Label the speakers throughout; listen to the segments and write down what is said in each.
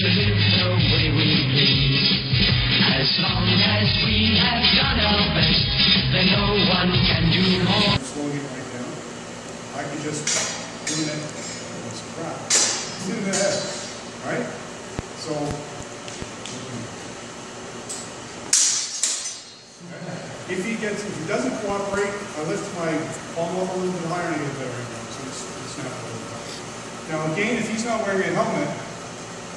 Speaker 1: to live the way we please. As long as we have done our best, then no one can do more.
Speaker 2: Slowing it right down. I can just do that. That's crap. Just do the head. Right? So, if he doesn't cooperate, I lift my palm up a little bit higher and I get better right now. So it's snap a little bit. Now again, if he's not wearing a helmet,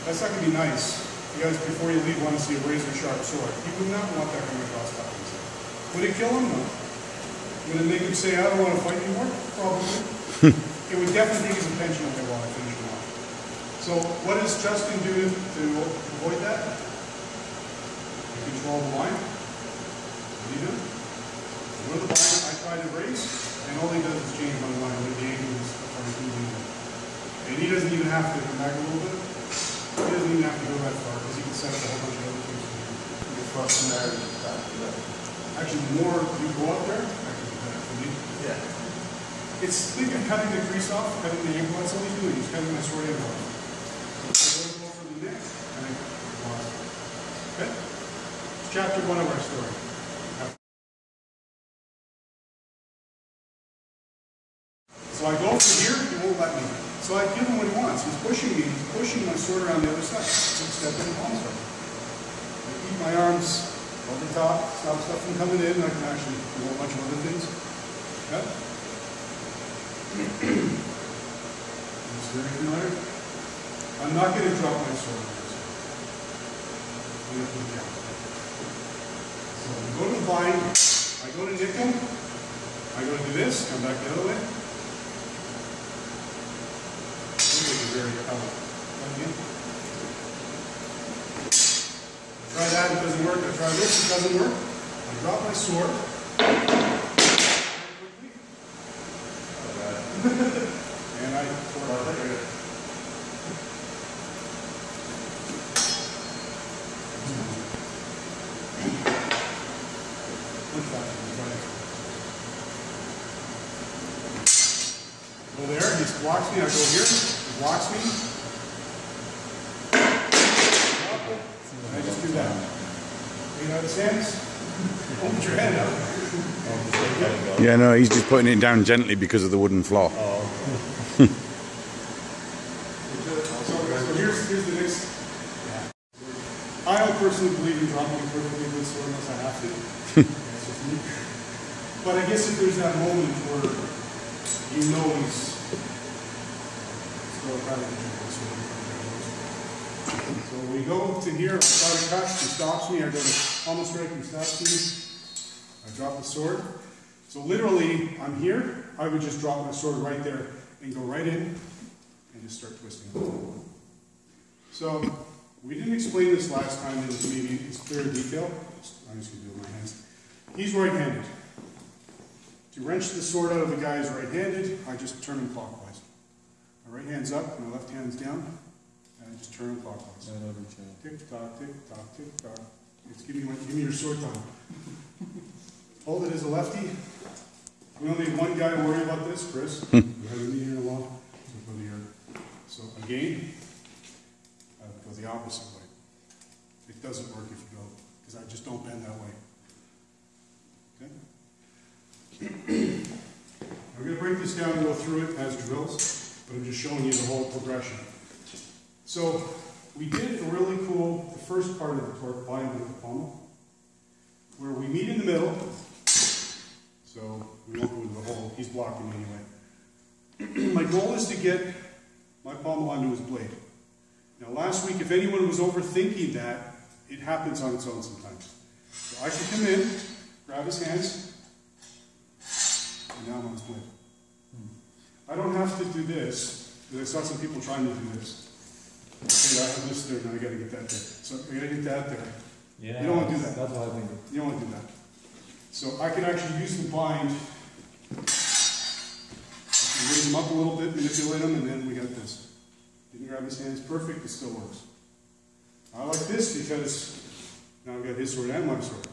Speaker 2: that's not going to be nice. You guys, before you leave, want to see a razor sharp sword. You would not want that coming across top of his head. Would it kill him? No. Would it make him say, I don't want to fight anymore? Probably. It would definitely take his attention okay, while I finish him off. So what does Justin do to avoid that? You control the line. What do you do? Go to the line, I try to race, and all he does is change my line with the angle is and he doesn't even have to come back a little bit. He doesn't even have to go that far because he can set up a whole bunch of other things.
Speaker 3: You're crossing there and back to that.
Speaker 2: Actually, the more you go up there, actually the better for me.
Speaker 3: Yeah.
Speaker 2: It's think of cutting the crease off, cutting the ankle. That's all he's doing. He's cutting my sword ankle off. So I go for the neck, and I cross. Okay? It's chapter 1 of our story. So I go over here, he won't let me. So I give him what he wants. He's pushing me. He's pushing my sword around the other side. Step in the palm sword. I keep my arms over the top, stop stuff from coming in. I can actually do a bunch of other things. Okay? It's very familiar. I'm not going to drop my sword. I'm going to put it down. So I go to the bind. I go to nick him. I go to do this. Come back the other way. Very try that, it doesn't work. I try this, it doesn't work. I drop my sword. And I pour it out there. Go there, he blocks me, I go here. Blocks me. And I just do that. You know his hands? Hold your head up.
Speaker 4: Yeah, no, he's just putting it down gently because of the wooden floor.
Speaker 2: Oh. So here's the next. I don't personally believe in dropping a perfectly good sword unless I have to. That's just me. But I guess if there's that moment where you know he's so we go to here, I try to cut, he stops me, I go to almost strike, he stops me, I drop the sword. So literally, I'm here, I would just drop my sword right there and go right in and just start twisting it. So, we didn't explain this last time in maybe it's clear detail. I'm just going to do it with my hands. He's right-handed. To wrench the sword out of the guy who's right-handed, I just turn him clockwise. My right hand's up, my left hand's down, and I just turn clockwise. Tick tock, tick tock, tick tock. Give me your sword time. Hold it as a lefty. We only have one guy to worry about this, Chris. We haven't been here in a while. So go to here. So again, I go the opposite way. It doesn't work if you go, because I just don't bend that way. Okay? I'm going to break this down and go through it as drills, but I'm just showing you the whole progression. So we did a really cool, the first part of the torque bind with the pommel, where we meet in the middle. So we won't go into the hole, he's blocking me anyway. My goal is to get my pommel onto his blade. Now last week, if anyone was overthinking that, it happens on its own sometimes. So I can come in, grab his hands, and now I'm on his blade. I don't have to do this, because I saw some people trying to do this. Okay, I have this there, now I gotta get that there. So I gotta get that there.
Speaker 3: Yeah,
Speaker 2: you don't want to do that.
Speaker 3: That's what I think.
Speaker 2: You don't want to do that. So I can actually use the bind, raise him up a little bit, manipulate him, and then we got this. You can grab his hands, perfect, it still works. I like this because now I've got his sword and my sword.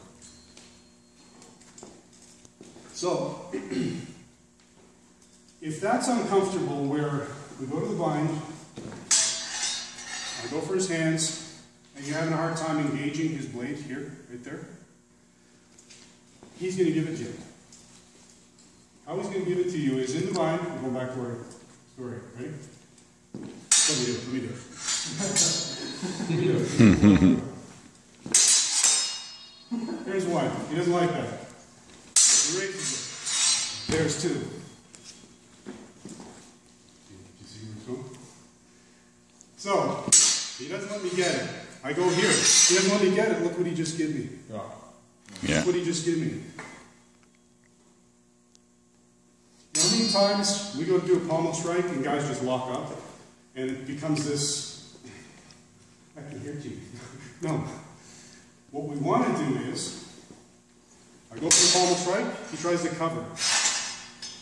Speaker 2: So, if that's uncomfortable where we go to the bind, I go for his hands, and you're having a hard time engaging his blade here, right there. He's going to give it to you. How he's going to give it to you is in the bind. We'll go back to our story. Ready? Let me do it. Let me do it. Let me do it. Here's one. He doesn't like that. He raises it. There's two. Did you see where it's going? So, he doesn't let me get it. I go here. He doesn't let me get it. Look what he just gave me.
Speaker 4: Yeah.
Speaker 2: Look what he just gave me. How many times we go to do a pommel strike and guys just lock up and it becomes this, I can hear you. No. What we want to do is, I go for the pommel strike, he tries to cover,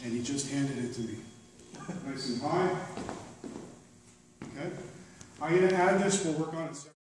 Speaker 2: and he just handed it to me. Nice and high. Okay? I'm going to add this, we'll work on it separately.